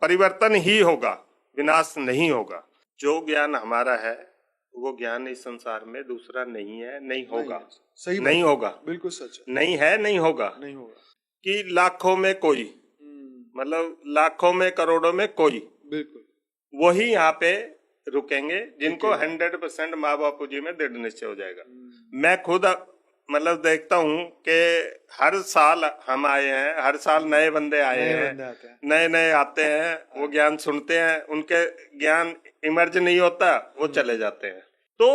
परिवर्तन ही होगा, विनाश नहीं होगा। जो ज्ञान हमारा है वो ज्ञान इस संसार में दूसरा नहीं है, नहीं होगा। सही नहीं होगा, बिल्कुल सच है। नहीं है, नहीं होगा। नहीं होगा कि लाखों में कोई, मतलब लाखों में करोड़ों में कोई, बिल्कुल वही यहाँ पे रुकेंगे जिनको 100% माँ बापू जी में दृढ़ निश्चय हो जाएगा। मैं खुद मतलब देखता हूँ कि हर साल हम आए हैं, हर साल नए बंदे आए हैं, नए नए आते हैं, वो ज्ञान सुनते हैं, उनके ज्ञान इमर्ज नहीं होता, वो चले जाते हैं। तो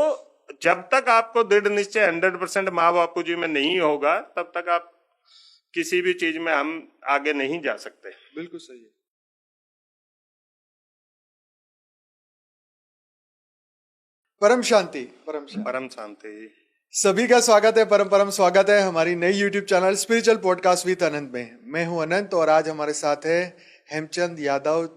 जब तक आपको दृढ़ निश्चय 100% माँ बापू जी में नहीं होगा, तब तक आप किसी भी चीज में हम आगे नहीं जा सकते। बिल्कुल सही है। परम शांति, परम शांति, परम शांति। सभी का स्वागत है, परम परम स्वागत है हमारी नई YouTube channel spiritual podcast with Anant में। मैं हूं अनंत और आज हमारे साथ है हेमचंद यादव,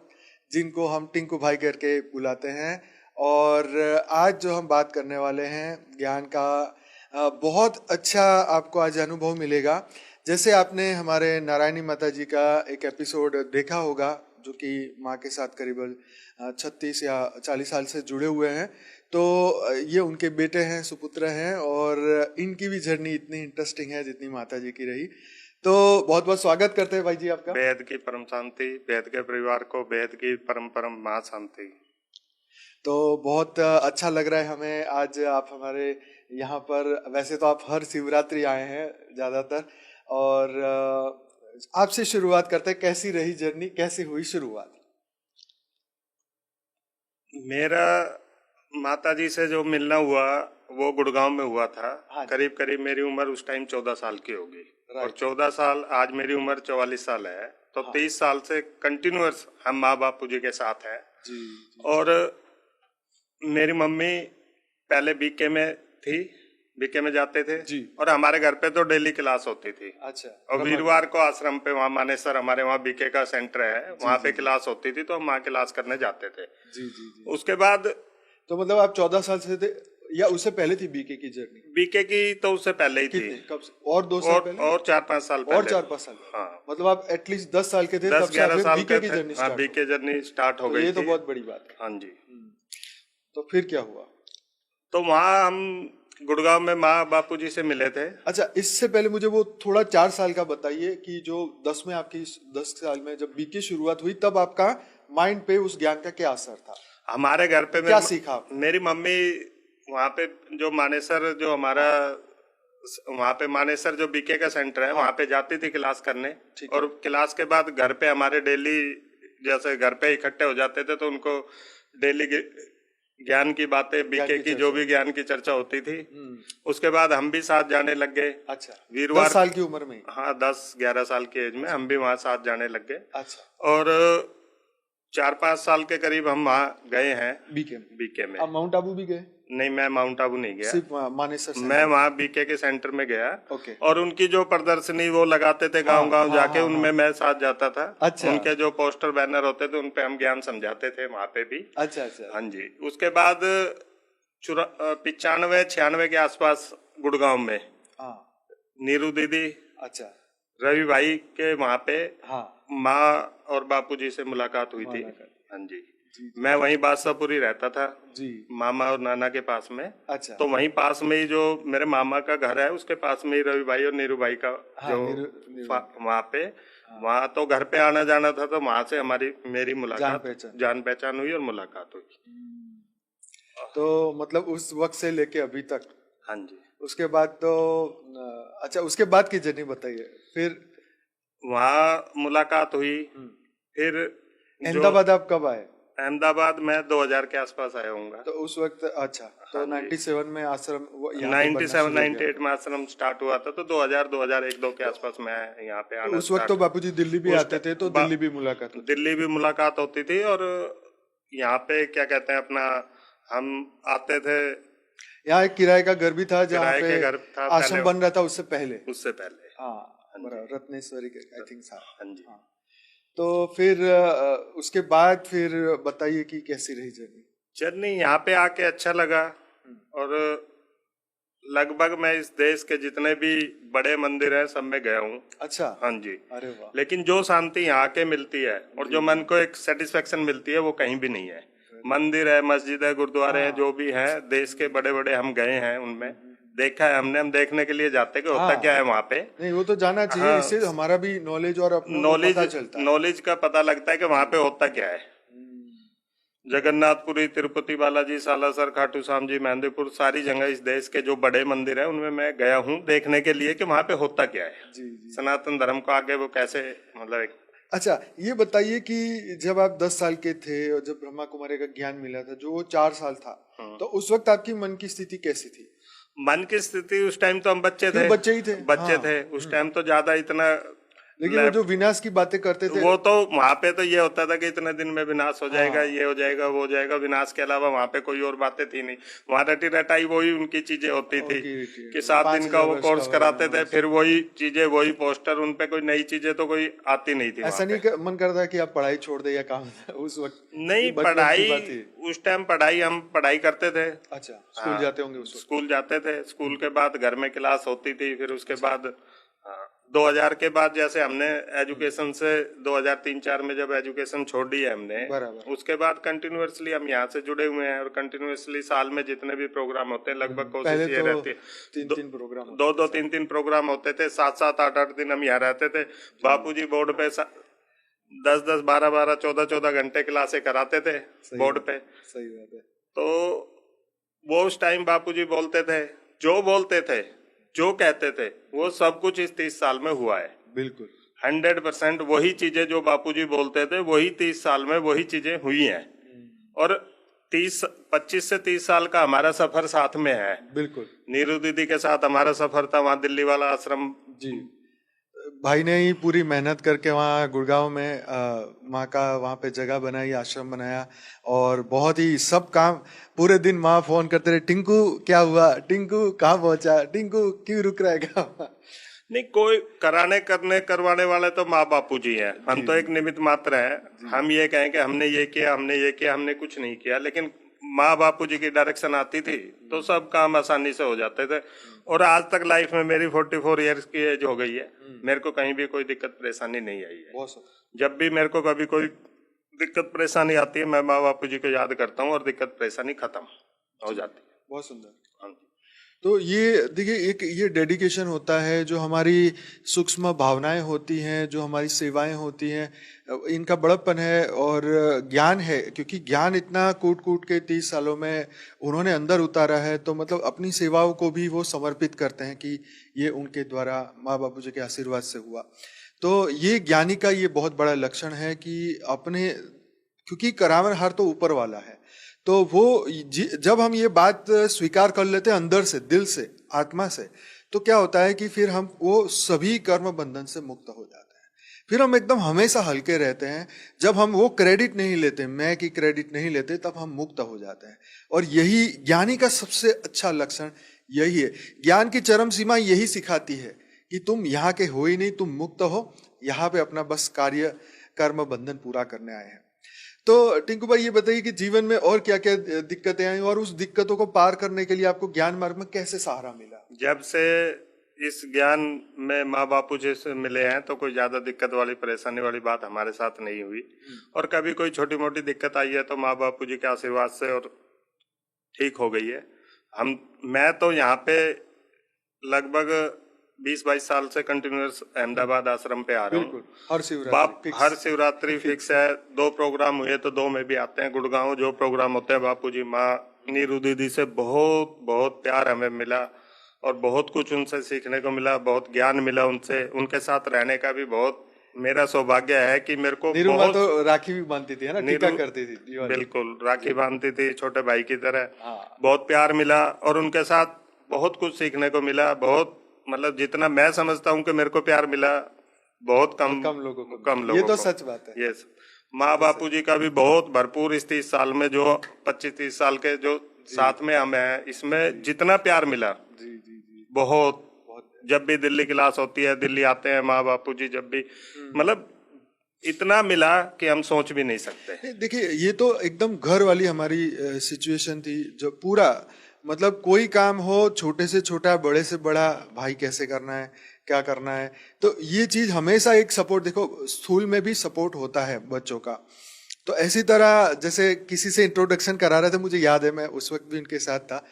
जिनको हम टिंकू भाई करके बुलाते हैं। और आज जो हम बात करने वाले हैं ज्ञान का, बहुत अच्छा आपको आज अनुभव मिलेगा। जैसे आपने हमारे नारायणी माता जी का एक एपिसोड देखा होगा, जो कि माँ के साथ करीबन 36 या 40 साल से जुड़े हुए हैं। तो ये उनके बेटे हैं, सुपुत्र हैं, और इनकी भी जर्नी इतनी इंटरेस्टिंग है जितनी माता जी की रही। तो बहुत बहुत स्वागत करते हैं भाई जी आपका। वेद की परम शांति, वेद के परिवार को वेद की परम परम महा शांति। तो बहुत अच्छा लग रहा है हमें आज आप हमारे यहाँ पर। वैसे तो आप हर शिवरात्रि आए हैं ज्यादातर, और आपसे शुरुआत करते हैं, कैसी रही जर्नी, कैसी हुई शुरुआत? मेरा माता जी से जो मिलना हुआ वो गुड़गांव में हुआ था। करीब करीब मेरी उम्र उस टाइम 14 साल की होगी, और 14 साल, आज मेरी उम्र 44 साल है। तो 23 साल से कंटिन्यूअस हम माँ बापू जी के साथ हैं। और मेरी मम्मी पहले बीके में थी, बीके में जाते थे जी। और हमारे घर पे तो डेली क्लास होती थी। अच्छा। और वीरवार को आश्रम पे, वहाँ मानेसर हमारे वहाँ बीके का सेंटर है, वहाँ पे क्लास होती थी, तो हम वहाँ क्लास करने जाते थे। जी। उसके बाद तो मतलब आप 14 साल से थे या उससे पहले थी बीके की जर्नी? बीके की तो उससे पहले ही थी। कब से? और 2 साल पहले? और 4-5 साल पहले। और 4-5 साल? हाँ। मतलब आप एटलीस्ट 10 साल के थे, 10-11 साल बीके की journey start? BK journey start हो गई। ये तो बहुत बड़ी बात है। हाँ जी। तो फिर क्या हुआ? तो वहाँ हम गुड़गांव में माँ बापू जी से मिले थे। अच्छा, इससे पहले मुझे वो थोड़ा 4 साल का बताइए कि जो 10 में आपकी 10 साल में जब बीके शुरुआत हुई, तब आपका माइंड पे उस ज्ञान का क्या असर था? हमारे घर पे क्या सीखा? मेरी मम्मी वहाँ पे जो मानेसर, जो हमारा वहाँ पे मानेसर जो बीके का सेंटर है, वहाँ पे जाती थी क्लास करने। और क्लास के बाद घर पे हमारे डेली, जैसे घर पे इकट्ठे हो जाते थे, तो उनको डेली ज्ञान की बातें, बीके की जो भी ज्ञान की चर्चा होती थी, उसके बाद हम भी साथ जाने लग गए। अच्छा। वीरवार 10 साल की उम्र में? हाँ, 10-11 साल की एज में हम भी वहाँ साथ जाने लग गए। अच्छा। और 4-5 साल के करीब हम वहाँ गए हैं बीके में। आप माउंट आबू भी गए? नहीं, मैं माउंट आबू नहीं गया, सिर्फ मानेसर। मैं वहाँ बीके के सेंटर में गया। ओके। और उनकी जो प्रदर्शनी वो लगाते थे गांव-गांव जाके, उनमें मैं साथ जाता था। अच्छा। उनके जो पोस्टर बैनर होते थे, उनपे हम ज्ञान समझाते थे वहाँ पे भी। अच्छा। हाँ जी। उसके बाद 95-96 के आसपास गुड़गांव में नीरू दीदी, अच्छा, रवि भाई के वहाँ पे माँ और बापूजी से मुलाकात हुई थी। हाँ जी। मैं वहीं बादशाहपुरी रहता था जी, मामा और नाना के पास में। अच्छा। तो वहीं पास में ही जो मेरे मामा का घर है, उसके पास में ही रवि भाई और नीरू भाई का जो वहाँ पे, वहाँ तो घर पे आना जाना था, तो वहाँ से मेरी मुलाकात, जान पहचान हुई और मुलाकात हुई। तो मतलब उस वक्त से लेके अभी तक? हाँ जी। उसके बाद तो अच्छा, उसके बाद की जर्नी बताइए। फिर वहाँ मुलाकात हुई। फिर अहमदाबाद आप कब आए? अहमदाबाद में 2000 के आसपास आया हूँगा। तो उस वक्त, अच्छा, तो 97 में आश्रम, 97-98 में आश्रम स्टार्ट हुआ था, तो 2000-2001-2 के आसपास मैं यहाँ पे आना। उस वक्त तो बापूजी दिल्ली भी आते थे, तो दिल्ली भी मुलाकात होती थी। और यहाँ पे क्या कहते हैं अपना, हम आते थे। यहाँ एक किराए का घर भी था जहाँ पे आश्रम बन रहा था, उससे पहले। हाँ, रत्नेश्वरी के, आई थिंक। हाँ जी। तो फिर उसके बाद फिर बताइए कि कैसी रही जर्नी? यहाँ पे आके अच्छा लगा। और लगभग मैं इस देश के जितने भी बड़े मंदिर हैं सब में गया हूँ। अच्छा। हाँ जी। अरे वाह। लेकिन जो शांति यहाँ के मिलती है और जो मन को एक सेटिस्फेक्शन मिलती है वो कहीं भी नहीं है। मंदिर है, मस्जिद है, गुरुद्वारे हैं, जो भी हैं देश के बड़े बड़े हम गए हैं, उनमें देखा है हमने। हम देखने के लिए जाते कि होता क्या है वहाँ पे। नहीं, वो तो जाना चाहिए। हाँ, इससे हमारा भी नॉलेज और अपना पता चलता है। नॉलेज का पता लगता है कि वहाँ पे होता क्या है। जगन्नाथपुरी, तिरुपति बालाजी, सालासर, खाटू श्याम जी, मेहंदीपुर, सारी जगह इस देश के जो बड़े मंदिर हैं उनमें मैं गया हूँ देखने के लिए कि वहाँ पे होता क्या है। जी, जी। सनातन धर्म को आगे वो कैसे मतलब एक। अच्छा, ये बताइए कि जब आप 10 साल के थे और जब ब्रह्मा कुमारी का ज्ञान मिला था, जो वो 4 साल था, तो उस वक्त आपकी मन की स्थिति कैसी थी? मन की स्थिति उस टाइम तो हम बच्चे थे। बच्चे ही थे। बच्चे थे उस टाइम तो ज्यादा इतना। लेकिन वो जो विनाश की बातें करते थे, वो तो वहाँ पे तो ये होता था कि इतने दिन में विनाश हो जाएगा, ये हो जाएगा, वो हो जाएगा। विनाश के अलावा वहाँ पे कोई और बातें थी नहीं। वहाँ रटी रटाई वही उनकी चीजें होती थी कि 7 दिन का वो कोर्स कराते थे, फिर वही चीजें, वही पोस्टर, उनपे कोई नई चीजें तो कोई आती नहीं थी। ऐसा नहीं मन करता कि आप पढ़ाई छोड़ दे या काम उस वक्त? नहीं, पढ़ाई उस टाइम हम पढ़ाई करते थे। अच्छा, स्कूल जाते होंगे उस वक्त? स्कूल जाते थे। स्कूल के बाद घर में क्लास होती थी। फिर उसके बाद 2000 के बाद जैसे हमने एजुकेशन से 2003-4 में जब एजुकेशन छोड़ दी है हमने, उसके बाद कंटिन्यूअसली हम यहाँ से जुड़े हुए हैं और कंटिन्यूअसली साल में जितने भी प्रोग्राम होते हैं लगभग कोशिश ये रहती है 3-3 प्रोग्राम, 2-2, 3-3 प्रोग्राम होते थे। 7-7, 8-8 दिन हम यहाँ रहते थे। बापूजी बोर्ड पे 10-10, 12-12, 14-14 घंटे क्लासे कराते थे बोर्ड पे। सही बात है। तो वो उस टाइम बापूजी बोलते थे, जो बोलते थे, जो कहते थे, वो सब कुछ इस 30 साल में हुआ है। बिल्कुल 100% वही चीजें जो बापूजी बोलते थे वही 30 साल में वही चीजें हुई हैं। और 25 से 30 साल का हमारा सफर साथ में है। बिल्कुल। नीरू दीदी के साथ हमारा सफर था वहाँ दिल्ली वाला आश्रम। जी, भाई ने ही पूरी मेहनत करके वहाँ गुड़गांव में माँ का वहाँ पे जगह बनाई, आश्रम बनाया और बहुत ही सब काम पूरे दिन माँ फोन करते रहे, टिंकू क्या हुआ, टिंकू कहाँ पहुंचा, टिंकू क्यों रुक रहेगा। नहीं, कोई करवाने वाले तो माँ बापू जी हैं। हम तो एक निमित्त मात्र हैं। हम ये कहें कि हमने ये किया, हमने कुछ नहीं किया। लेकिन माँ बापू जी की डायरेक्शन आती थी तो सब काम आसानी से हो जाते थे। और आज तक लाइफ में मेरी 44 इयर्स की एज हो गई है, मेरे को कहीं भी कोई दिक्कत परेशानी नहीं आई है। जब भी मेरे को कभी कोई दिक्कत परेशानी आती है मैं माँ बापू जी को याद करता हूँ और दिक्कत परेशानी खत्म हो जाती है। बहुत सुंदर। तो ये देखिए, एक ये डेडिकेशन होता है, जो हमारी सूक्ष्म भावनाएं होती हैं, जो हमारी सेवाएं होती हैं, इनका बड़प्पन है और ज्ञान है। क्योंकि ज्ञान इतना कूट कूट के 30 सालों में उन्होंने अंदर उतारा है, तो मतलब अपनी सेवाओं को भी वो समर्पित करते हैं कि ये उनके द्वारा माँ बापू जी के आशीर्वाद से हुआ। तो ये ज्ञानी का ये बहुत बड़ा लक्षण है कि अपने, क्योंकि करावनहार तो ऊपर वाला है, तो वो जब हम ये बात स्वीकार कर लेते हैं अंदर से, दिल से, आत्मा से, तो क्या होता है कि फिर हम वो सभी कर्म बंधन से मुक्त हो जाते हैं। फिर हम एकदम हमेशा हल्के रहते हैं। जब हम वो क्रेडिट नहीं लेते, मैं की क्रेडिट नहीं लेते, तब हम मुक्त हो जाते हैं। और यही ज्ञानी का सबसे अच्छा लक्षण यही है। ज्ञान की चरम सीमा यही सिखाती है कि तुम यहाँ के हो ही नहीं, तुम मुक्त हो, यहाँ पे अपना बस कार्य कर्म बंधन पूरा करने आए हैं। तो टिंकू भाई, ये बताइए कि जीवन में और क्या क्या दिक्कतें आई और उस दिक्कतों को पार करने के लिए आपको ज्ञान मार्ग में कैसे सहारा मिला? जब से इस ज्ञान में माँ बापू जी से मिले हैं तो कोई ज्यादा दिक्कत वाली, परेशानी वाली बात हमारे साथ नहीं हुई। और कभी कोई छोटी मोटी दिक्कत आई है तो माँ बापू जी के आशीर्वाद से और ठीक हो गई है। मैं तो यहाँ पे लगभग 20-22 साल से कंटिन्यूअस अहमदाबाद आश्रम पे आ रहा हूँ। हर शिवरात्रि फिक्स है। 2 प्रोग्राम हुए तो 2 में भी आते हैं। गुड़गांव जो प्रोग्राम होते हैं, बापूजी, माँ, नीरू दीदी से बहुत बहुत प्यार हमें मिला और बहुत कुछ उनसे सीखने को मिला, बहुत ज्ञान मिला उनसे। उनके साथ रहने का भी बहुत मेरा सौभाग्य है कि मेरे को बहुत तो राखी भी बांधती थी, है ना, टीका करती थी। बिल्कुल, राखी बांधती थी छोटे भाई की तरह। बहुत प्यार मिला और उनके साथ बहुत कुछ सीखने को मिला। बहुत, मतलब जितना मैं समझता हूँ कि मेरे को प्यार मिला, बहुत कम लोगों को। ये तो सच बात है। यस, माँ बापू जी का भी बहुत भरपूर इस 30 साल में, जो 25-30 साल के जो साथ में हम हैं, इसमें जितना प्यार मिला बहुत। जब भी दिल्ली क्लास होती है, दिल्ली आते हैं माँ बापू जी, जब भी, मतलब इतना मिला कि हम सोच भी नहीं सकते। देखिए, ये तो एकदम घर वाली हमारी सिचुएशन थी, जो पूरा मतलब कोई काम हो, छोटे से छोटा, बड़े से बड़ा, भाई कैसे करना है, क्या करना है, तो ये चीज हमेशा एक सपोर्ट, देखो स्कूल में भी सपोर्ट होता है बच्चों का। तो ऐसी तरह जैसे किसी से इंट्रोडक्शन करा रहे थे, मुझे याद है मैं उस वक्त भी उनके साथ था,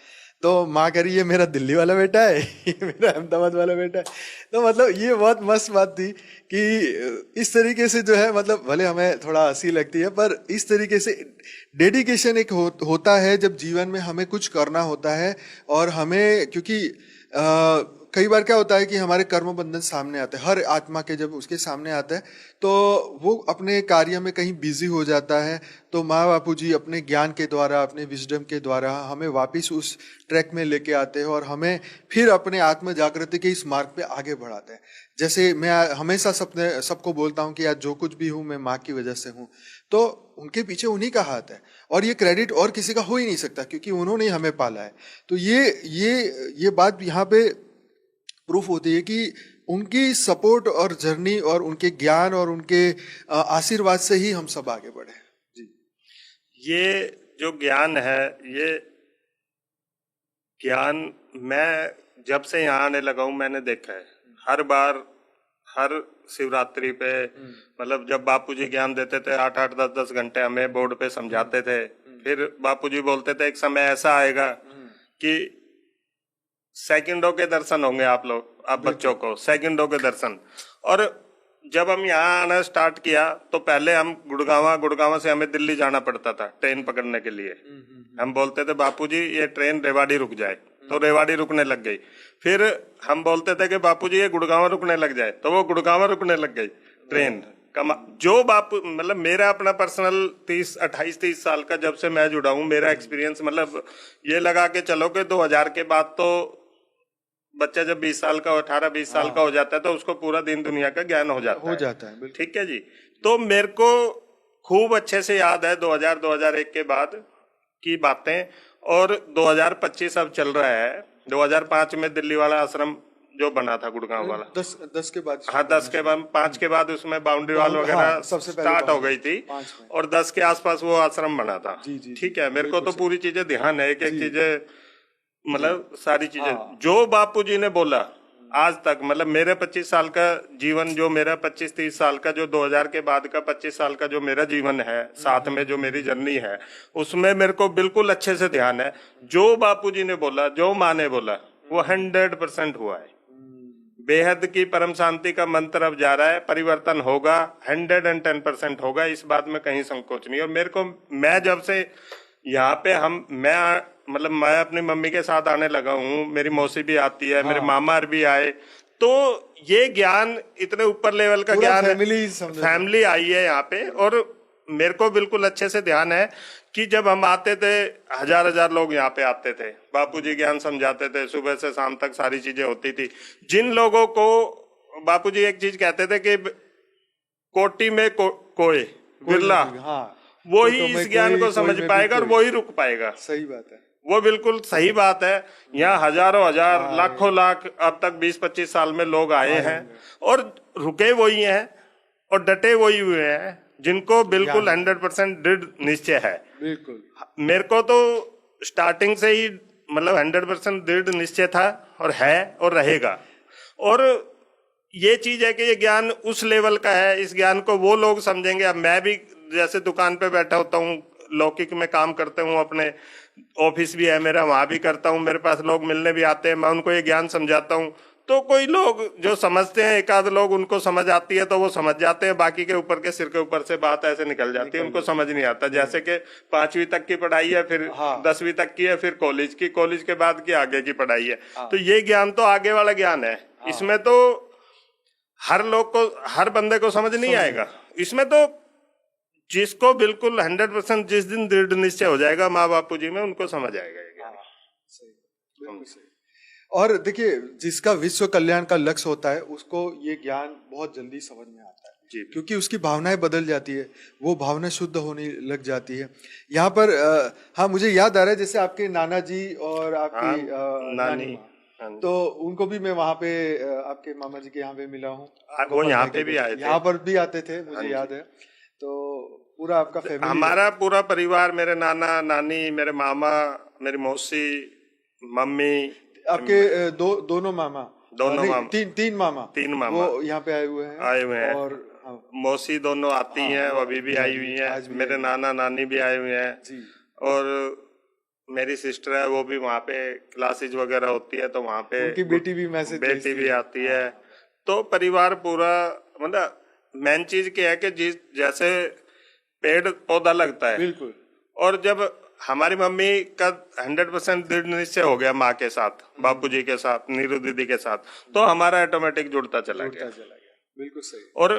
तो माँ कह रही ये मेरा दिल्ली वाला बेटा है, ये मेरा अहमदाबाद वाला बेटा है। तो मतलब ये बहुत मस्त बात थी कि इस तरीके से जो है, मतलब भले हमें थोड़ा हंसी लगती है, पर इस तरीके से डेडिकेशन एक होता है जब जीवन में हमें कुछ करना होता है। और हमें क्योंकि कई बार क्या होता है कि हमारे कर्म बंधन सामने आते हैं, हर आत्मा के जब उसके सामने आता है तो वो अपने कार्य में कहीं बिजी हो जाता है। तो माँ बापू जी अपने ज्ञान के द्वारा, अपने विजडम के द्वारा हमें वापस उस ट्रैक में लेके आते हैं और हमें फिर अपने आत्म जागृति के इस मार्ग पे आगे बढ़ाते हैं। जैसे मैं हमेशा सबको बोलता हूँ कि आज जो कुछ भी हूँ मैं माँ की वजह से हूँ, तो उनके पीछे उन्हीं का हाथ है और ये क्रेडिट और किसी का हो ही नहीं सकता, क्योंकि उन्होंने ही हमें पाला है। तो ये बात यहाँ पे प्रूफ होती है कि उनकी सपोर्ट और जर्नी और उनके ज्ञान और उनके आशीर्वाद से ही हम सब आगे बढ़े। जी, ये जो ज्ञान है, ये ज्ञान मैं जब से यहाँ आने लगा हूँ मैंने देखा है। हर बार, हर शिवरात्रि पे, मतलब जब बापूजी ज्ञान देते थे 8-8 10-10 घंटे हमें बोर्ड पे समझाते थे, फिर बापूजी बोलते थे एक समय ऐसा आएगा कि सेकंडों के दर्शन होंगे आप बच्चों को सेकंडों के दर्शन। और जब हम यहाँ आना स्टार्ट किया तो पहले हम गुड़गांव से हमें दिल्ली जाना पड़ता था ट्रेन पकड़ने के लिए। हम बोलते थे बापूजी ये ट्रेन रेवाड़ी रुक जाए, तो रेवाड़ी रुकने लग गई। फिर हम बोलते थे कि बापूजी ये गुड़गांव रुकने लग जाए, तो वो गुड़गांव रुकने लग गई ट्रेन। जो बापू, मतलब मेरा अपना पर्सनल 28-30 साल का जब से मैं जुड़ा हूँ, मेरा एक्सपीरियंस मतलब ये लगा के चलो कि 2000 के बाद तो बच्चा जब 20 साल का 18-20 साल का हो जाता है तो उसको पूरा दिन दुनिया का ज्ञान हो जाता है। ठीक है जी। तो मेरे को खूब अच्छे से याद है 2000-2001 के बाद की बातें, और 2025 अब चल रहा है। 2005 में दिल्ली वाला आश्रम जो बना था गुड़गांव वाला, 10 के बाद, हाँ 10 के बाद, 5 के बाद उसमें बाउंड्री वाल वगैरह स्टार्ट हो गई थी, और 10 के आसपास वो आश्रम बना था। ठीक है, मेरे को तो पूरी चीजें ध्यान है, एक एक चीजें, मतलब सारी चीजें जो बापूजी ने बोला आज तक, मतलब मेरे 25 साल का जीवन, जो मेरा 25-30 साल का, जो 2000 के बाद का 25 साल का जो मेरा जीवन है, साथ में जो मेरी जर्नी है, उसमें मेरे को बिल्कुल अच्छे से ध्यान है। जो बापूजी ने बोला, जो माँ ने बोला, वो 100% हुआ है। बेहद की परम शांति का मंत्र अब जा रहा है, परिवर्तन होगा, 110% होगा, इस बात में कहीं संकोच नहीं। और मेरे को, मैं जब से यहाँ पे मैं अपनी मम्मी के साथ आने लगा हूँ, मेरी मौसी भी आती है, मेरे मामा भी आए, तो ये ज्ञान इतने ऊपर लेवल का ज्ञान, फैमिली आई है यहाँ पे। और मेरे को बिल्कुल अच्छे से ध्यान है कि जब हम आते थे, हजार लोग यहाँ पे आते थे, बापूजी ज्ञान समझाते थे, सुबह से शाम तक सारी चीजें होती थी। जिन लोगों को बापूजी एक चीज कहते थे कि कोटि में कोई बिरला, वो ही इस ज्ञान को समझ पाएगा और वो ही रुक पाएगा। सही बात है, वो बिल्कुल सही बात है। यहाँ हजारों हजार, लाखों लाख अब तक 20-25 साल में लोग आए हैं और रुके वही हैं और डटे वही हुए हैं, जिनको बिल्कुल 100% दृढ़ निश्चय है। बिल्कुल मेरे को तो स्टार्टिंग से ही मतलब 100% दृढ़ निश्चय था और है और रहेगा। और ये चीज है कि ये ज्ञान उस लेवल का है, इस ज्ञान को वो लोग समझेंगे। अब मैं भी जैसे दुकान पे बैठा होता हूँ, लौकिक में काम करते हूँ, अपने ऑफिस भी है मेरा, वहां भी करता हूँ, मेरे पास लोग मिलने भी आते हैं, मैं उनको ये ज्ञान समझाता हूँ। तो कोई लोग जो समझते हैं, एक आध लोग उनको समझ आती है तो वो समझ जाते हैं, बाकी के ऊपर के सिर के ऊपर से बात ऐसे निकल जाती है, उनको समझ नहीं आता। जैसे कि 5वीं तक की पढ़ाई है, फिर 10वीं तक की है, फिर कॉलेज के बाद की आगे की पढ़ाई है। तो ये ज्ञान तो आगे वाला ज्ञान है, इसमें तो हर लोग को, हर बंदे को समझ नहीं आएगा। इसमें तो जिसको बिल्कुल 100% जिस दिन दृढ़ निश्चय हो जाएगा माँ बापू जी में, उनको समझ आएगा ये ज्ञान। सही। और देखिए, जिसका विश्व कल्याण का लक्ष्य होता है उसको ये ज्ञान बहुत जल्दी समझ में आता है जी, क्योंकि उसकी भावनाएं बदल जाती है, वो भावना शुद्ध होने लग जाती है। यहाँ पर हाँ, मुझे याद आ रहा है जैसे आपके नाना जी और आपकी नानी माँ, तो उनको भी मैं वहाँ पे आपके मामा जी के यहाँ पे मिला हूँ। वो यहाँ पे भी आए थे, यहाँ पर भी आते थे, मुझे याद है। तो पूरा आपका फैमिली, हमारा पूरा परिवार, मेरे नाना नानी, मेरे मामा, मेरी मौसी, मम्मी, आपके दोनों मामा, दोनों नहीं, मामा, तीन मामा, तीन मामा वो यहाँ पे आए हुए हैं। और हाँ, मौसी दोनों आती हैं, वो अभी भी आई हुई हैं। मेरे नाना नानी भी आए हुए हैं जी। और मेरी सिस्टर है, वो भी वहाँ पे क्लासेज वगैरह होती है, तो वहाँ पे उनकी बेटी भी मैसेज बेटी भी आती है। तो परिवार पूरा, मतलब मेन चीज क्या है कि जिस जैसे पेड़ पौधा लगता है, बिल्कुल, और जब हमारी मम्मी का 100% दृढ़ निश्चय हो गया माँ के साथ, बापूजी के साथ, नीरू दीदी के साथ, तो हमारा ऑटोमेटिक जुड़ता चला गया। बिल्कुल सही। और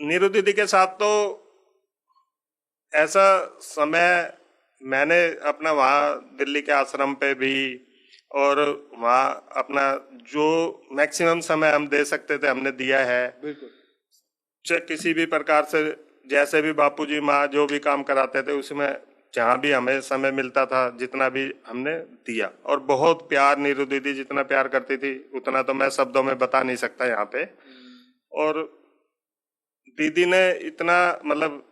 नीरू दीदी के साथ तो ऐसा समय मैंने अपना वहाँ दिल्ली के आश्रम पे भी, और वहाँ अपना जो मैक्सिमम समय हम दे सकते थे हमने दिया है। बिल्कुल, चाहे किसी भी प्रकार से, जैसे भी बापूजी माँ जो भी काम कराते थे उसमें जहाँ भी हमें समय मिलता था जितना भी हमने दिया। और बहुत प्यार, नीरू दीदी जितना प्यार करती थी उतना तो मैं शब्दों में बता नहीं सकता यहाँ पे। और दीदी ने इतना, मतलब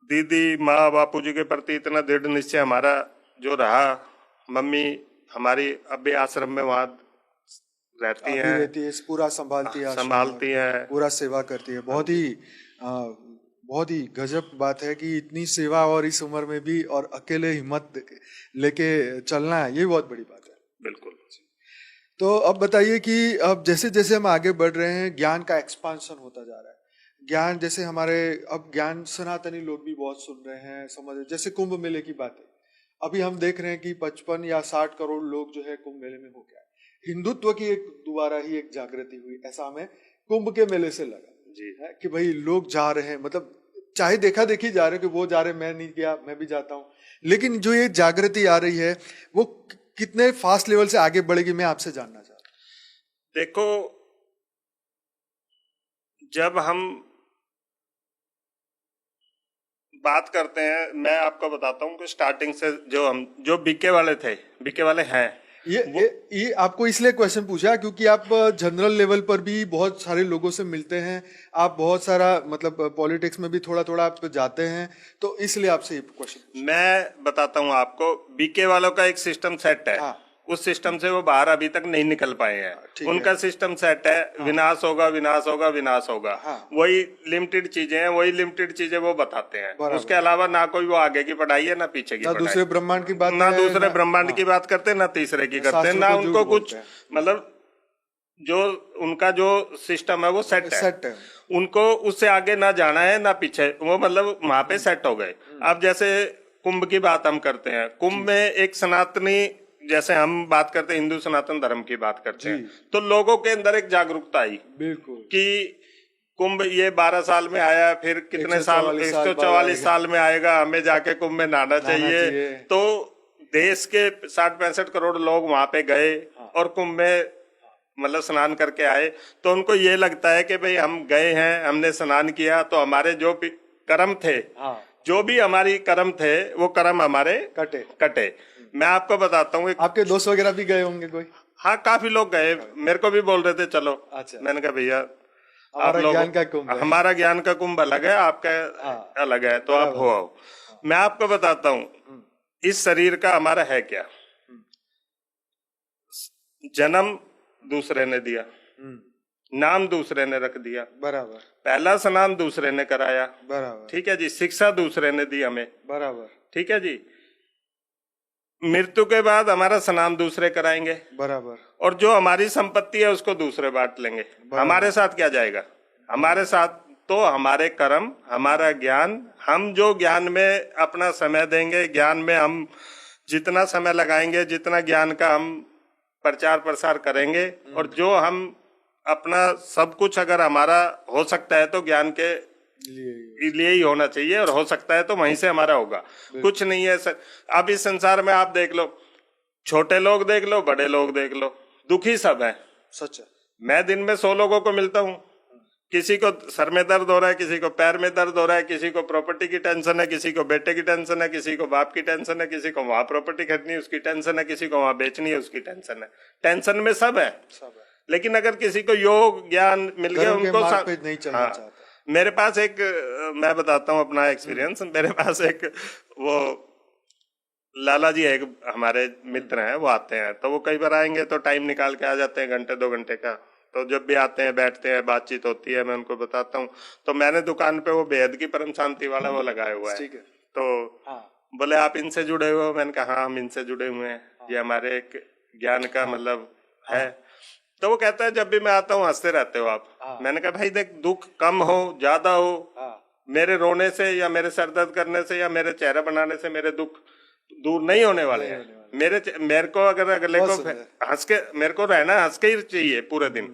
दीदी माँ बापूजी के प्रति इतना दृढ़ निश्चय हमारा जो रहा। मम्मी हमारी अब भी आश्रम में वहाँ रहती हैं, पूरा संभालती हैं, पूरा सेवा करती है। बहुत ही गजब बात है कि इतनी सेवा और इस उम्र में भी, और अकेले हिम्मत लेके चलना है, ये बहुत बड़ी बात है। बिल्कुल। तो अब बताइए कि अब जैसे जैसे हम आगे बढ़ रहे हैं, ज्ञान का एक्सपांशन होता जा रहा है। ज्ञान जैसे हमारे, अब ज्ञान सनातनी लोग भी बहुत सुन रहे हैं, समझ, जैसे कुंभ मेले की बात है, अभी हम देख रहे हैं कि 55 या 60 करोड़ लोग जो है कुंभ मेले में हो गया। हिंदुत्व की एक दोबारा ही एक जागृति हुई, ऐसा हमें कुंभ के मेले से लगा जी है कि भाई लोग जा रहे हैं, मतलब चाहे देखा देखी जा रहे हैं कि वो जा रहे, मैं नहीं गया, मैं भी जाता हूँ, लेकिन जो ये जागृति आ रही है वो कितने फास्ट लेवल से आगे बढ़ेगी, मैं आपसे जानना चाहता हूँ। देखो, जब हम बात करते हैं, मैं आपको बताता हूँ कि स्टार्टिंग से जो बीके वाले थे, बीके वाले हैं, ये आपको इसलिए क्वेश्चन पूछा क्योंकि आप जनरल लेवल पर भी बहुत सारे लोगों से मिलते हैं, आप बहुत सारा, मतलब पॉलिटिक्स में भी थोड़ा थोड़ा आप जाते हैं, तो इसलिए आपसे ये क्वेश्चन मैं बताता हूँ आपको। बीके वालों का एक सिस्टम सेट है। हाँ। उस सिस्टम से वो बाहर अभी तक नहीं निकल पाए हैं। उनका सिस्टम सेट है। हाँ। विनाश होगा, विनाश होगा, विनाश होगा। हाँ। वही लिमिटेड चीजें हैं, वही लिमिटेड चीजें वो बताते हैं। उसके अलावा ना कोई वो आगे की पढ़ाई है, ना पीछे की पढ़ाई, दूसरे ब्रह्मांड की बात, ना दूसरे ब्रह्मांड की बात करते, ना तीसरे की करते हैं, ना उनको कुछ, मतलब जो उनका जो सिस्टम है वो सेट है। उनको उससे आगे ना जाना है ना पीछे, वो मतलब वहां पे सेट हो गए। अब जैसे कुंभ की बात हम करते हैं, कुंभ में एक सनातनी, जैसे हम बात करते हैं हिंदू सनातन धर्म की बात करते हैं, तो लोगों के अंदर एक जागरूकता आई बिल्कुल कि कुंभ ये 12 साल में आया, फिर कितने साल, 144 साल में आएगा, हमें जाके कुंभ में नहाना चाहिए। तो देश के 60-65 करोड़ लोग वहां पे गए और कुंभ में मतलब स्नान करके आए। तो उनको ये लगता है कि भाई हम गए हैं, हमने स्नान किया, तो हमारे जो भी कर्म थे, जो भी हमारी कर्म थे, वो कर्म हमारे कटे। मैं आपको बताता हूँ, आपके दोस्त वगैरह भी गए होंगे कोई? हाँ, काफी लोग गए, मेरे को भी बोल रहे थे चलो। अच्छा। मैंने कहा भैया हमारा ज्ञान का कुंभ अलग है, आपका अलग है, तो आप हो आओ। मैं आपको बताता हूँ इस शरीर का हमारा है क्या। जन्म दूसरे ने दिया, नाम दूसरे ने रख दिया, बराबर। पहला स्नान दूसरे ने कराया, बराबर। ठीक है जी। शिक्षा दूसरे ने दी हमें, बराबर, ठीक है जी। मृत्यु के बाद हमारा स्नान दूसरे कराएंगे, बराबर। और जो हमारी संपत्ति है उसको दूसरे बांट लेंगे। हमारे साथ क्या जाएगा? हमारे साथ तो हमारे कर्म, हमारा ज्ञान, हम जो ज्ञान में अपना समय देंगे, ज्ञान में हम जितना समय लगाएंगे, जितना ज्ञान का हम प्रचार प्रसार करेंगे, और जो हम अपना सब कुछ अगर हमारा हो सकता है तो ज्ञान के लिए ही होना चाहिए, और हो सकता है तो वहीं से हमारा होगा। कुछ नहीं है सर। अब इस संसार में आप देख लो, छोटे लोग देख लो, बड़े लोग देख लो, दुखी सब है। सच है। मैं दिन में 100 लोगों को मिलता हूँ, किसी को सर में दर्द हो रहा है, किसी को पैर में दर्द हो रहा है, किसी को प्रॉपर्टी की टेंशन है, किसी को बेटे की टेंशन है, किसी को बाप की टेंशन है, किसी को वहां प्रॉपर्टी खरीदनी है उसकी टेंशन है, किसी को वहां बेचनी है उसकी टेंशन है। टेंशन में सब है। लेकिन अगर किसी को योग ज्ञान मिल गया, उनको नहीं चलना चाहता। मेरे पास एक, मैं बताता हूँ अपना एक्सपीरियंस। मेरे पास एक वो लाला जी एक हमारे मित्र हैं, वो आते हैं, तो वो कई बार आएंगे तो टाइम निकाल के आ जाते हैं, घंटे 2 घंटे का। तो जब भी आते हैं, बैठते हैं, बातचीत होती है, मैं उनको बताता हूँ। तो मैंने दुकान पे वो बेहद की परम शांति वाला वो लगाया हुआ है। ठीक है। तो बोले आप इनसे जुड़े हुए हो? मैंने कहा हाँ, हम इनसे जुड़े हुए हैं, ये हमारे एक ज्ञान का मतलब है। तो वो कहता है जब भी मैं आता हूँ हंसते रहते हो आप। मैंने कहा भाई देख, दुख कम हो ज्यादा हो, मेरे रोने से या मेरे सर दर्द करने से या मेरे चेहरा बनाने से मेरे दुख दूर नहीं होने वाले हैं। मेरे को अगर अगले को हंस के, मेरे को रहना हंस के ही चाहिए पूरे दिन।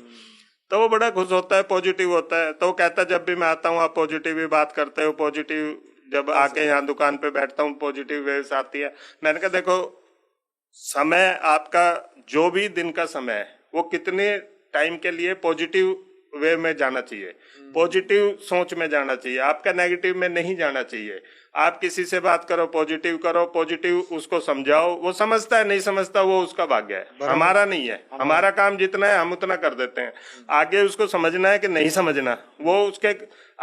तो वो बड़ा खुश होता है, पॉजिटिव होता है। तो वो कहता है जब भी मैं आता हूँ आप पॉजिटिव ही बात करते हो, पॉजिटिव, जब आके यहाँ दुकान पे बैठता हूँ पॉजिटिव वेव्स आती है। मैंने कहा देखो, समय आपका जो भी दिन का समय है वो कितने टाइम के लिए पॉजिटिव वे में जाना चाहिए, पॉजिटिव सोच में जाना चाहिए, आपका नेगेटिव में नहीं जाना चाहिए। आप किसी से बात करो, पॉजिटिव करो, पॉजिटिव उसको समझाओ, वो समझता है नहीं समझता वो उसका भाग्य है, हमारा नहीं है। हमारा काम जितना है हम उतना कर देते हैं, आगे उसको समझना है कि नहीं समझना, वो उसके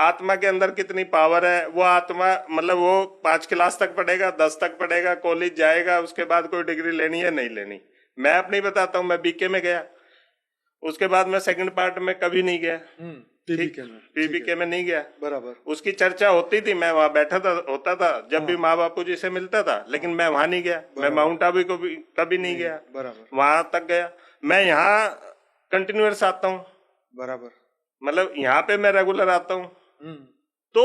आत्मा के अंदर कितनी पावर है। वो आत्मा मतलब वो 5 क्लास तक पढ़ेगा, 10 तक पढ़ेगा, कॉलेज जाएगा, उसके बाद कोई डिग्री लेनी है नहीं लेनी। मैं अपनी बताता हूँ, मैं बीके में गया, उसके बाद मैं सेकंड पार्ट में कभी नहीं गया, पीबीके में नहीं गया। बराबर उसकी चर्चा होती थी, मैं वहां बैठा था, होता था जब भी माँ बापू जी से मिलता था, लेकिन मैं वहां नहीं गया। मैं माउंट आबू को भी कभी नहीं गया, वहां तक गया। मैं यहाँ कंटिन्यूअस आता हूँ, बराबर मतलब यहाँ पे मैं रेगुलर आता हूँ। तो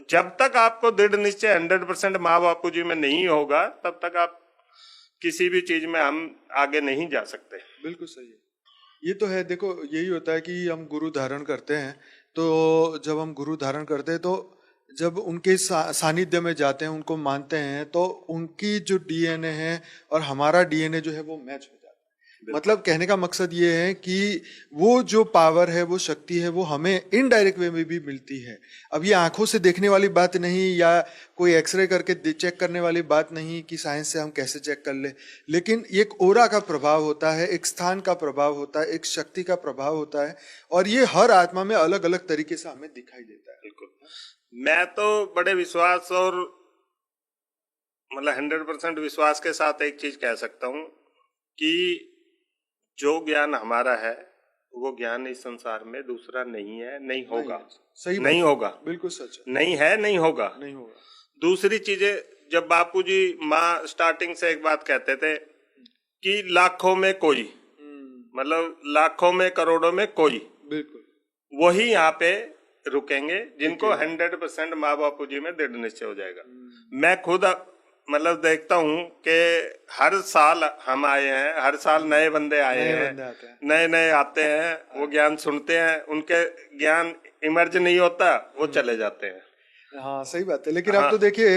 जब तक आपको दृढ़ निश्चय 100% माँ बापू जी में नहीं होगा, तब तक आप किसी भी चीज में हम आगे नहीं जा सकते। बिल्कुल सही है, ये तो है। देखो यही होता है कि हम गुरु धारण करते हैं, तो जब हम गुरु धारण करते हैं तो जब उनके सानिध्य में जाते हैं, उनको मानते हैं, तो उनकी जो डीएनए है और हमारा डीएनए जो है वो मैच हो जाता है। मतलब कहने का मकसद ये है कि वो जो पावर है, वो शक्ति है, वो हमें इनडायरेक्ट वे में भी मिलती है। अब ये आंखों से देखने वाली बात नहीं, या कोई एक्सरे करके चेक करने वाली बात नहीं कि साइंस से हम कैसे चेक कर ले, लेकिन एक ओरा का प्रभाव होता है, एक स्थान का प्रभाव होता है, एक शक्ति का प्रभाव होता है, और ये हर आत्मा में अलग अलग तरीके से हमें दिखाई देता है। बिल्कुल, मैं तो बड़े विश्वास और मतलब 100% विश्वास के साथ एक चीज कह सकता हूँ कि जो ज्ञान हमारा है वो ज्ञान इस संसार में दूसरा नहीं है, नहीं होगा। सही नहीं होगा, बिल्कुल सच है। नहीं है, नहीं होगा, नहीं होगा। दूसरी चीजें, जब बापूजी माँ स्टार्टिंग से एक बात कहते थे कि लाखों में कोई, मतलब लाखों में करोड़ों में कोई, बिल्कुल वही यहाँ पे रुकेंगे जिनको 100% माँ बापू जी में दृढ़ निश्चय हो जाएगा। मैं खुद मतलब देखता हूँ कि हर साल हम आए हैं, हर साल नए बंदे आए हैं, नए नए आते हैं, वो ज्ञान सुनते हैं, उनके ज्ञान इमर्ज नहीं होता, वो चले जाते हैं। हाँ सही बात है। लेकिन अब तो देखिए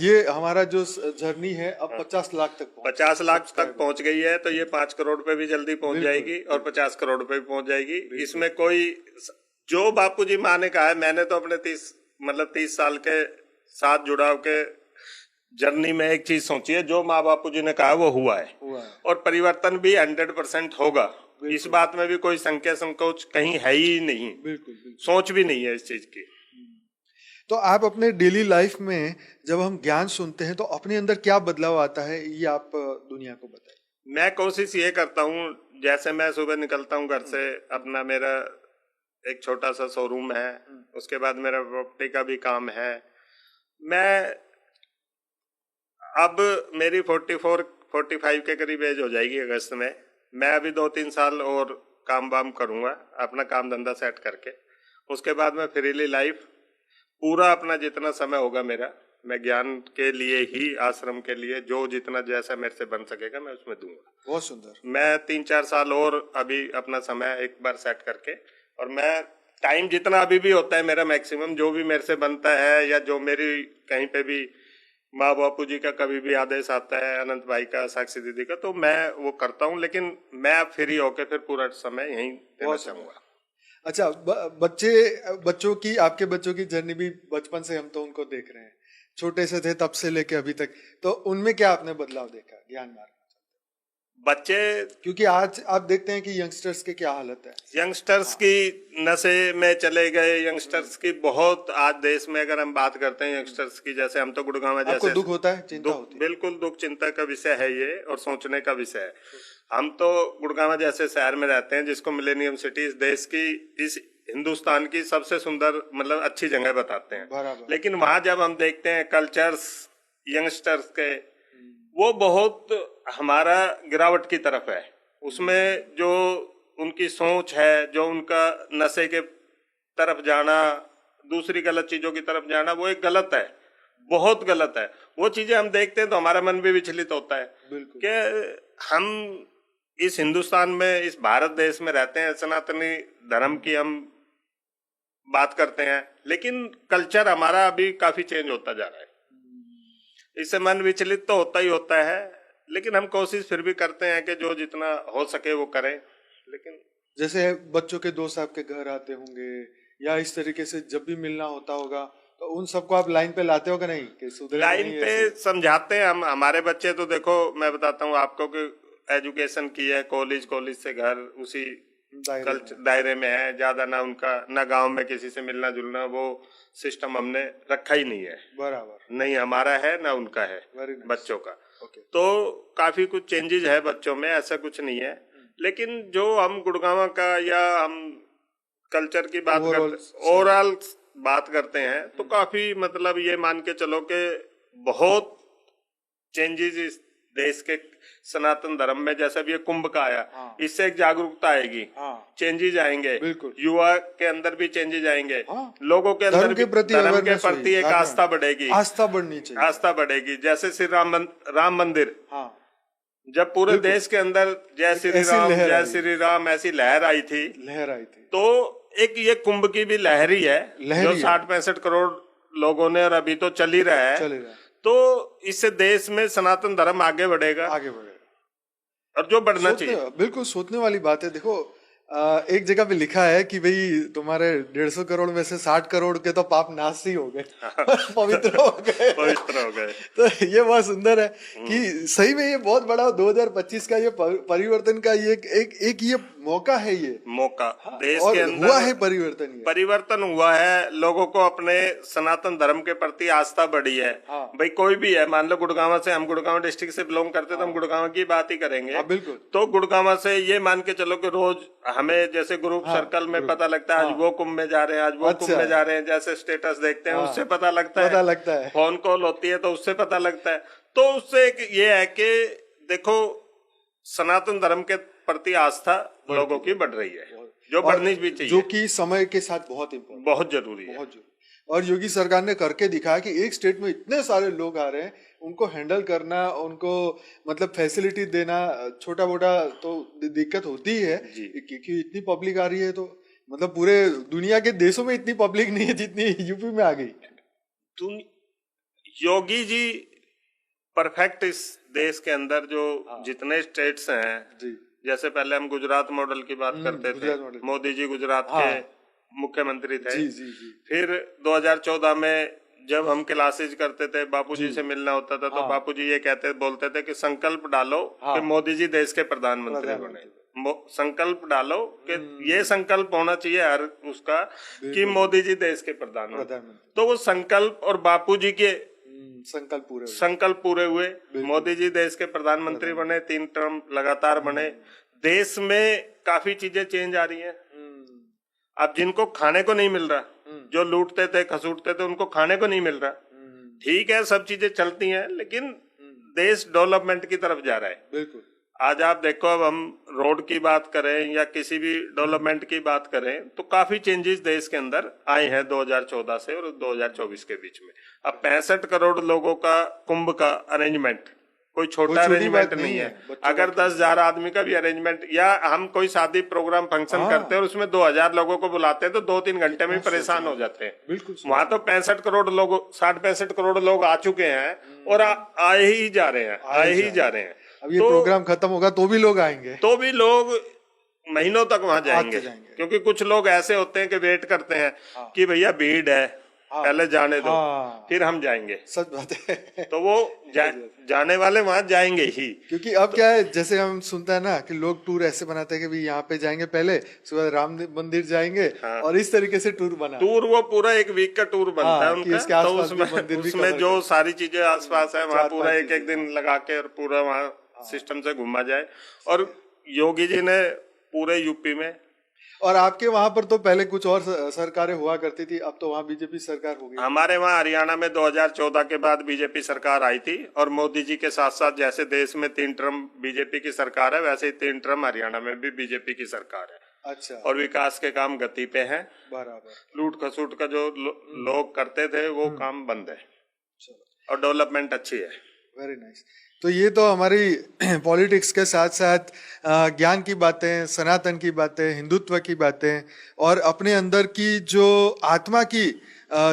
ये हमारा जो जर्नी है अब 50 लाख तक 50 लाख तक पहुंच गई है, तो ये 5 करोड़ पे भी जल्दी पहुंच जाएगी और 50 करोड़ पे भी पहुंच जाएगी। इसमें कोई, जो बापूजी माँ ने कहा है, मैंने तो अपने 30 साल के साथ जुड़ाव के जर्नी में एक चीज सोची है, जो माँ बापू जी ने कहा वो हुआ है और परिवर्तन भी 100% होगा। इस बात में भी कोई संख्या संकोच कहीं है ही नहीं, बिल्कुल सोच भी नहीं है इस चीज की। तो आप अपने डेली लाइफ में जब हम ज्ञान सुनते हैं तो अपने अंदर क्या बदलाव आता है, ये आप दुनिया को बताइए। मैं कोशिश ये करता हूँ, जैसे मैं सुबह निकलता हूँ घर से, अपना मेरा एक छोटा सा शोरूम है, उसके बाद मेरा प्रॉपर्टी का भी काम है। मैं अब मेरी 44-45 के करीब एज हो जाएगी अगस्त में। मैं अभी 2-3 साल और काम वाम करूँगा, अपना काम धंधा सेट करके, उसके बाद मैं फ्रीली लाइफ पूरा अपना जितना समय होगा मेरा, मैं ज्ञान के लिए ही, आश्रम के लिए, जो जितना जैसा मेरे से बन सकेगा मैं उसमें दूंगा। बहुत सुंदर। मैं 3-4 साल और अभी अपना समय एक बार सेट करके, और मैं टाइम जितना अभी भी होता है मेरा मैक्सिमम, जो भी मेरे से बनता है या जो मेरी कहीं पे भी माँ बापू जी का कभी भी आदेश आता है, अनंत भाई का, साक्षी दीदी का, तो मैं वो करता हूँ। लेकिन मैं फ्री होके फिर पूरा समय यहीं देना चाहूंगा। अच्छा, बच्चों की, आपके बच्चों की जर्नी भी बचपन से हम तो उनको देख रहे हैं, छोटे से थे तब से लेके अभी तक, तो उनमें क्या आपने बदलाव देखा ज्ञान मार्ग? बच्चे, क्योंकि आज आप देखते हैं कि यंगस्टर्स के क्या हालत है। यंगस्टर्स की नशे में चले गए, यंगस्टर्स की बहुत आज देश में अगर हम बात करते हैं यंगस्टर्स की, जैसे हम तो गुड़गांव में, आपको जैसे दुख होता है, चिंता होती है? बिल्कुल दुख चिंता का विषय है ये, और सोचने का विषय है। हम तो गुड़गांव जैसे शहर में रहते हैं जिसको मिलेनियम सिटी इस देश की, इस हिंदुस्तान की सबसे सुंदर मतलब अच्छी जगह बताते हैं, लेकिन वहां जब हम देखते हैं कल्चर्स यंगस्टर्स के, वो बहुत हमारा गिरावट की तरफ है। उसमें जो उनकी सोच है, जो उनका नशे के तरफ जाना, दूसरी गलत चीजों की तरफ जाना, वो एक गलत है, बहुत गलत है। वो चीजें हम देखते हैं तो हमारा मन भी विचलित होता है कि हम इस हिंदुस्तान में, इस भारत देश में रहते हैं, सनातनी धर्म की हम बात करते हैं, लेकिन कल्चर हमारा अभी काफी चेंज होता जा रहा है। इससे मन विचलित तो होता ही होता है, लेकिन हम कोशिश फिर भी करते हैं कि जो जितना हो सके वो करें। लेकिन जैसे बच्चों के दोस्त आपके घर आते होंगे या इस तरीके से जब भी मिलना होता होगा, तो उन सबको आप लाइन पे लाते हो कि नहीं, कि सुधरे लाइन नहीं पे समझाते हैं हम। हमारे बच्चे तो देखो, मैं बताता हूँ आपको कि एजुकेशन की है, कॉलेज से घर उसी दायरे में है, ज्यादा ना उनका, ना गांव में किसी से मिलना जुलना, वो सिस्टम हमने रखा ही नहीं है। बराबर नहीं हमारा है ना उनका है, बच्चों का। तो काफी कुछ चेंजेस है बच्चों में, ऐसा कुछ नहीं है। लेकिन जो हम गुड़गांव का या हम कल्चर की बात करते, ओवरऑल बात करते हैं, तो काफी मतलब ये मान के चलो कि बहुत चेंजेस इस देश के सनातन धर्म में, जैसा भी ये कुंभ का आया, इससे एक जागरूकता आएगी, चेंजेस आएंगे, युवा के अंदर भी चेंजेस आएंगे, लोगों के अंदर भी धर्म के प्रति एक आस्था बढ़ेगी, आस्था बढ़नी चाहिए, आस्था बढ़ेगी। जैसे श्री राम मंदिर, जब पूरे देश के अंदर जय श्री राम ऐसी लहर आई थी, तो एक ये कुंभ की भी लहर ही है, जो 60-65 करोड़ लोगों ने, और अभी तो चल ही रहा है। तो इससे देश में सनातन धर्म आगे बढ़ेगा, और जो बढ़ना चाहिए। बिल्कुल सोचने वाली बात है। देखो, एक जगह पे लिखा है कि भाई तुम्हारे 150 करोड़ में से 60 करोड़ के तो पाप नाश ही हो गए, पवित्र हो गए। तो ये बहुत सुंदर है कि सही में ये बहुत बड़ा 2025 का ये परिवर्तन का ये एक ये मौका है, ये मौका देश के अंदर हुआ है, परिवर्तन हुआ है। लोगों को अपने सनातन धर्म के प्रति आस्था बढ़ी है। भाई कोई भी है, मान लो गुड़गांव से, हम गुड़गांव डिस्ट्रिक्ट से बिलोंग करते, तो हम गुड़गांव की बात ही करेंगे। बिल्कुल। तो गुड़गांव से ये मान के चलो कि रोज हमें जैसे ग्रुप सर्कल में पता लगता है, आज वो कुंभ में जा रहे हैं, आज वो कुंभ में जा रहे हैं, जैसे स्टेटस देखते हैं उससे पता लगता है, फोन कॉल होती है तो उससे पता लगता है। तो उससे एक ये है कि देखो, सनातन धर्म के प्रति आस्था लोगों की बढ़ रही है, जो बढ़नी भी चाहिए, जो कि समय के साथ बहुत जरूरी है। और योगी सरकार ने करके दिखाया कि एक स्टेट में इतने सारे लोग आ रहे हैं, उनको हैंडल करना, उनको मतलब फैसिलिटी देना, छोटा मोटा तो दिक्कत होती है, क्योंकि इतनी पब्लिक आ रही है। तो मतलब पूरे दुनिया के देशों में इतनी पब्लिक नहीं है जितनी यूपी में आ गई। योगी जी परफेक्ट इस देश के अंदर जो जितने स्टेट्स हैं, जैसे पहले हम गुजरात मॉडल की बात करते थे, मोदी जी गुजरात के मुख्यमंत्री थे। फिर 2014 में जब हम क्लासेज करते थे, बापूजी से मिलना होता था, तो बापूजी ये बोलते थे कि संकल्प डालो कि मोदी जी देश के प्रधानमंत्री बने। संकल्प डालो कि ये संकल्प होना चाहिए हर उसका कि मोदी जी देश के प्रधानमंत्री। तो वो संकल्प और बापूजी के संकल्प पूरे हुए, मोदी जी देश के प्रधानमंत्री बने, 3 टर्म लगातार बने। देश में काफी चीजें चेंज आ रही हैं। अब जिनको खाने को नहीं मिल रहा, जो लूटते थे खसूटते थे, उनको खाने को नहीं मिल रहा। ठीक है, सब चीजें चलती हैं, लेकिन देश डेवलपमेंट की तरफ जा रहा है। बिल्कुल। आज आप देखो, अब हम रोड की बात करें या किसी भी डेवलपमेंट की बात करें, तो काफी चेंजेस देश के अंदर आए हैं 2014 से और 2024 के बीच में। अब 65 करोड़ लोगों का कुंभ का अरेंजमेंट कोई छोटा अरेंजमेंट नहीं है। अगर 10,000 आदमी का भी अरेंजमेंट, या हम कोई शादी प्रोग्राम फंक्शन करते हैं और उसमें 2,000 लोगों को बुलाते हैं, तो 2-3 घंटे में परेशान हो जाते हैं। वहां तो 65 करोड़ लोग, 60-65 करोड़ लोग आ चुके हैं और आए ही जा रहे हैं। अब ये प्रोग्राम खत्म होगा तो भी लोग आएंगे, तो भी लोग महीनों तक वहां जाएंगे, क्योंकि कुछ लोग ऐसे होते हैं कि वेट करते हैं कि भैया भीड़ है, पहले जाने दो, हाँ, फिर हम जाएंगे। सच बात है। तो वो जाने वाले वहां जाएंगे ही। क्योंकि अब क्या है, जैसे हम सुनते हैं ना कि लोग टूर ऐसे बनाते हैं कि भाई यहाँ पे जाएंगे पहले, उसके बाद राम मंदिर जाएंगे, हाँ। और इस तरीके से टूर बना। टूर वो पूरा एक वीक का टूर बनता हाँ, है कि उनका। इसके तो आसपास भी उसमें मंदिर भी उसमें cover जो करें। सारी चीजें आसपास है वहाँ 4-5 पूरा एक एक चीजें, दिन लगा के और पूरा वहाँ सिस्टम से घूमा जाए। और योगी जी ने पूरे यूपी में, और आपके वहां पर तो पहले कुछ और सरकारें हुआ करती थी, अब तो वहाँ बीजेपी सरकार हो गई। हमारे वहाँ हरियाणा में 2014 के बाद बीजेपी सरकार आई थी, और मोदी जी के साथ साथ जैसे देश में 3 टर्म बीजेपी की सरकार है, वैसे ही 3 टर्म हरियाणा में भी बीजेपी की सरकार है। अच्छा। और विकास के काम गति पे हैं। बराबर। लूट खसूट का जो लोग करते थे वो काम बंद है, और डेवलपमेंट अच्छी है। Very nice. तो ये तो हमारी पॉलिटिक्स के साथ साथ ज्ञान की बातें, सनातन की बातें, हिंदुत्व की बातें, और अपने अंदर की जो आत्मा की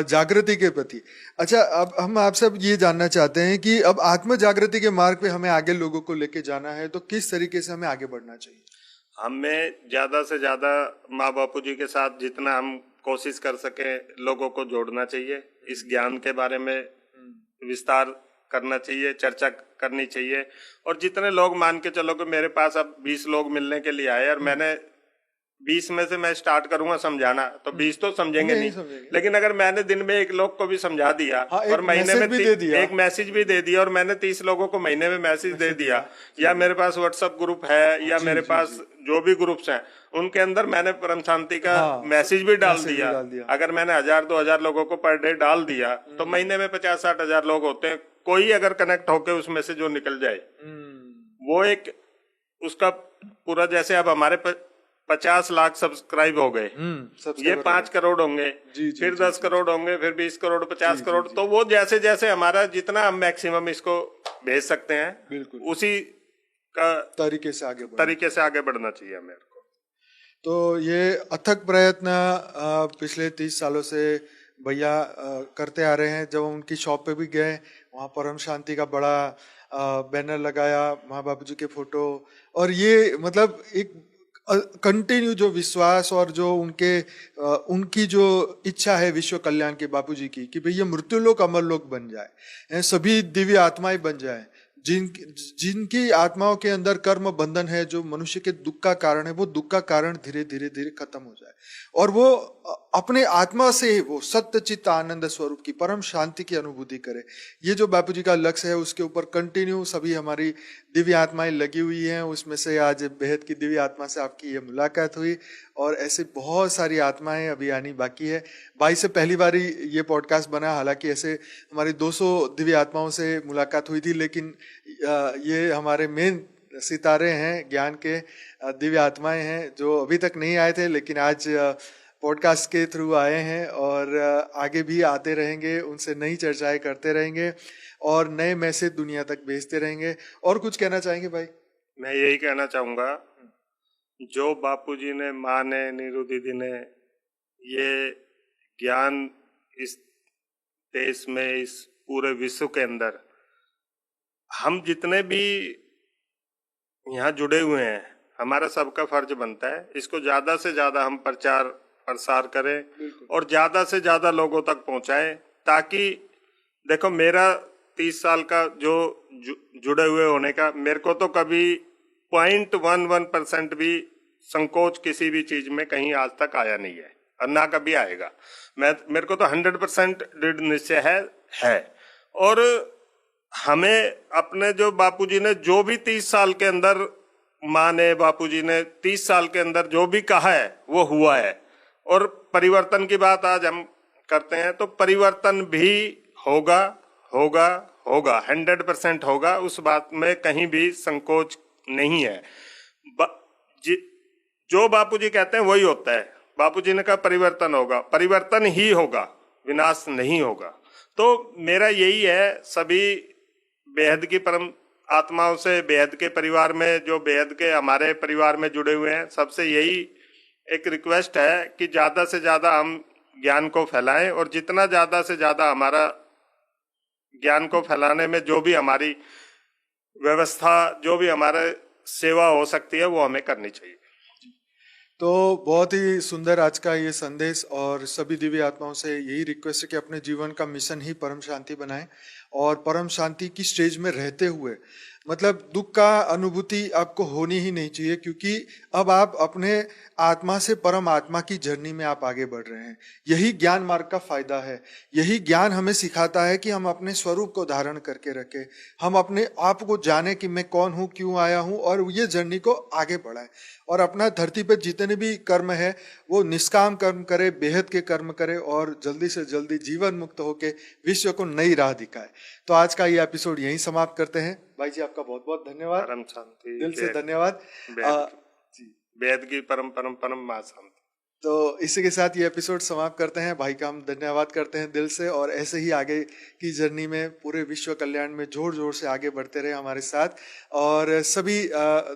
जागृति के प्रति। अच्छा, अब हम आपसे ये जानना चाहते हैं कि अब आत्म जागृति के मार्ग पे हमें आगे लोगों को लेके जाना है, तो किस तरीके से हमें आगे बढ़ना चाहिए? हमें ज्यादा से ज्यादा माँ बापू जी के साथ जितना हम कोशिश कर सके लोगों को जोड़ना चाहिए। इस ज्ञान के बारे में विस्तार करना चाहिए, चर्चा करनी चाहिए। और जितने लोग, मान के चलो कि मेरे पास अब 20 लोग मिलने के लिए आए, और मैंने 20 में से मैं स्टार्ट करूंगा समझाना, तो 20 तो समझेंगे नहीं। लेकिन अगर मैंने दिन में 1 लोग को भी समझा दिया, हाँ, और महीने में एक मैसेज भी दे दिया, और मैंने 30 लोगों को महीने में मैसेज दे दिया, या मेरे पास व्हाट्सएप ग्रुप है, या मेरे पास जो भी ग्रुप्स हैं उनके अंदर मैंने परम शांति का मैसेज भी डाल दिया। अगर मैंने 1000-2000 लोगों को पर डे डाल दिया, तो महीने में 50-60 हजार लोग होते हैं। कोई अगर कनेक्ट होके उसमें से जो निकल जाए, वो एक उसका पूरा, जैसे अब हमारे 50 लाख सब्सक्राइब हो गए, ये 5 करोड़ होंगे, फिर 10 करोड़ होंगे, फिर 20 करोड़, 50 करोड़। तो वो जैसे जैसे हमारा जितना हम मैक्सिमम इसको भेज सकते हैं, उसी का तरीके से आगे बढ़ना चाहिए मेरे को। तो ये अथक प्रयत्न पिछले 30 सालों से भैया करते आ रहे हैं। जब हम उनकी शॉप पे भी गए, वहाँ परम शांति का बड़ा बैनर लगाया, माँ बापू जी के फोटो, और ये मतलब एक कंटिन्यू जो विश्वास और जो उनकी जो इच्छा है विश्व कल्याण के बापू जी की, कि भैया मृत्यु लोक अमर लोक बन जाए, सभी दिव्य आत्माएं बन जाए, जिनकी आत्माओं के अंदर कर्म बंधन है, जो मनुष्य के दुख का कारण है, वो दुख का कारण धीरे धीरे धीरे खत्म हो जाए, और वो अपने आत्मा से वो सत्य चित्त आनंद स्वरूप की परम शांति की अनुभूति करे। ये जो बापू जी का लक्ष्य है, उसके ऊपर कंटिन्यू सभी हमारी दिव्य आत्माएं लगी हुई हैं। उसमें से आज बेहद की दिव्य आत्मा से आपकी ये मुलाकात हुई, और ऐसे बहुत सारी आत्माएं अभी आनी बाकी है। भाई से पहली बार ये पॉडकास्ट बना, हालांकि ऐसे हमारी 200 दिव्य आत्माओं से मुलाकात हुई थी, लेकिन ये हमारे मेन सितारे हैं, ज्ञान के दिव्य आत्माएं हैं, जो अभी तक नहीं आए थे, लेकिन आज पॉडकास्ट के थ्रू आए हैं, और आगे भी आते रहेंगे, उनसे नई चर्चाएं करते रहेंगे, और नए मैसेज दुनिया तक भेजते रहेंगे। और कुछ कहना चाहेंगे भाई? मैं यही कहना चाहूंगा, जो बापूजी ने, माँ ने, नीरू दीदी ने ये ज्ञान इस देश में, इस पूरे विश्व के अंदर, हम जितने भी यहाँ जुड़े हुए हैं, हमारा सबका फर्ज बनता है इसको ज्यादा से ज्यादा हम प्रचार प्रसार करें, और ज्यादा से ज्यादा लोगों तक पहुंचाएं। ताकि देखो, मेरा 30 साल का जो जुड़े हुए होने का, मेरे को तो कभी 0.11% भी संकोच किसी भी चीज में कहीं आज तक आया नहीं है, और ना कभी आएगा। मेरे को तो 100% दृढ़ निश्चय है। और हमें अपने जो बापूजी ने जो भी 30 साल के अंदर, माँ ने, बापूजी ने 30 साल के अंदर जो भी कहा है वो हुआ है। और परिवर्तन की बात आज हम करते हैं, तो परिवर्तन भी होगा 100% होगा, उस बात में कहीं भी संकोच नहीं है। जो बापूजी कहते हैं वही होता है। बापूजी ने कहा परिवर्तन होगा, परिवर्तन ही होगा, विनाश नहीं होगा। तो मेरा यही है, सभी बेहद की परम आत्माओं से, बेहद के परिवार में, जो बेहद के हमारे परिवार में जुड़े हुए हैं, सबसे यही एक रिक्वेस्ट है कि ज्यादा से ज्यादा हम ज्ञान को फैलाएं, और जितना ज्यादा से ज्यादा हमारा ज्ञान को फैलाने में जो भी हमारी व्यवस्था, जो भी हमारे सेवा हो सकती है, वो हमें करनी चाहिए। तो बहुत ही सुंदर आज का ये संदेश, और सभी दिव्य आत्माओं से यही रिक्वेस्ट है कि अपने जीवन का मिशन ही परम शांति बनाएं, और परम शांति की स्टेज में रहते हुए मतलब दुख का अनुभूति आपको होनी ही नहीं चाहिए, क्योंकि अब आप अपने आत्मा से परम आत्मा की जर्नी में आप आगे बढ़ रहे हैं। यही ज्ञान मार्ग का फायदा है। यही ज्ञान हमें सिखाता है कि हम अपने स्वरूप को धारण करके रखें, हम अपने आप को जाने कि मैं कौन हूँ, क्यों आया हूँ, और ये जर्नी को आगे बढ़ाएं। और अपना धरती पर जितने भी कर्म है वो निष्काम कर्म करे, बेहद के कर्म करे, और जल्दी से जल्दी जीवन मुक्त होके विश्व को नई राह दिखाए। तो आज का ये एपिसोड यहीं समाप्त करते हैं। भाई जी आपका बहुत बहुत धन्यवाद, परम शांति, दिल से धन्यवाद। वेद की परम परम परम मां शांति। तो इसी के साथ ये एपिसोड समाप्त करते हैं। भाई का हम धन्यवाद करते हैं दिल से, और ऐसे ही आगे की जर्नी में पूरे विश्व कल्याण में जोर जोर से आगे बढ़ते रहे हमारे साथ। और सभी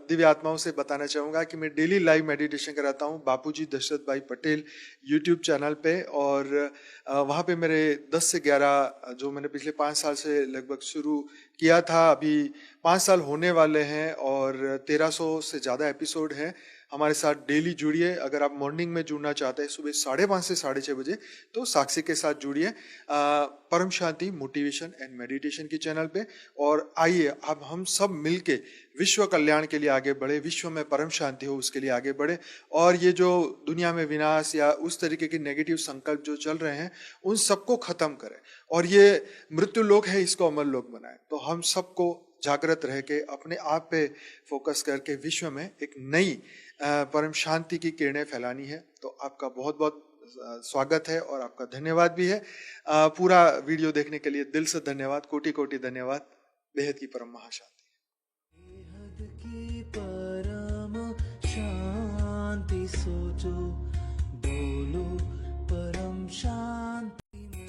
दिव्य आत्माओं से बताना चाहूँगा कि मैं डेली लाइव मेडिटेशन कराता हूँ बापूजी दशरथ भाई पटेल यूट्यूब चैनल पे, और वहाँ पे मेरे 10 से 11 जो मैंने पिछले 5 साल से लगभग शुरू किया था, अभी 5 साल होने वाले हैं, और 1300 से ज़्यादा एपिसोड हैं। हमारे साथ डेली जुड़िए। अगर आप मॉर्निंग में जुड़ना चाहते हैं सुबह 5:30 से 6:30 बजे, तो साक्षी के साथ जुड़िए परम शांति मोटिवेशन एंड मेडिटेशन की चैनल पे। और आइए अब हम सब मिलके विश्व कल्याण के लिए आगे बढ़े, विश्व में परम शांति हो उसके लिए आगे बढ़े, और ये जो दुनिया में विनाश या उस तरीके के नेगेटिव संकल्प जो चल रहे हैं उन सबको खत्म करें, और ये मृत्यु लोक है इसको अमर लोक बनाए। तो हम सबको जागृत रह के अपने आप पे फोकस करके विश्व में एक नई परम शांति की किरणें फैलानी है। तो आपका बहुत बहुत स्वागत है, और आपका धन्यवाद भी है। पूरा वीडियो देखने के लिए दिल से धन्यवाद, कोटि कोटि धन्यवाद। बेहद की परम महाशांति। बेहद की परम शांति सोचो, बोलो परम शांति।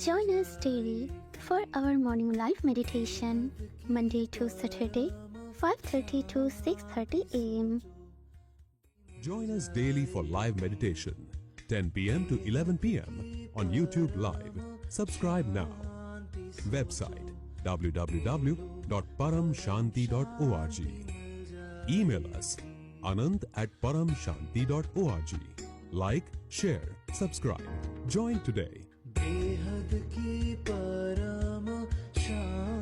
Join us daily for our morning live meditation, Monday to Saturday, 5:30 to 6:30 a.m. Join us daily for live meditation, 10 p.m. to 11 p.m. on YouTube Live. Subscribe now. Website www.paramshanti.org. Email us anand@paramshanti.org. Like, share, subscribe. Join today. बेहद की परम शांति।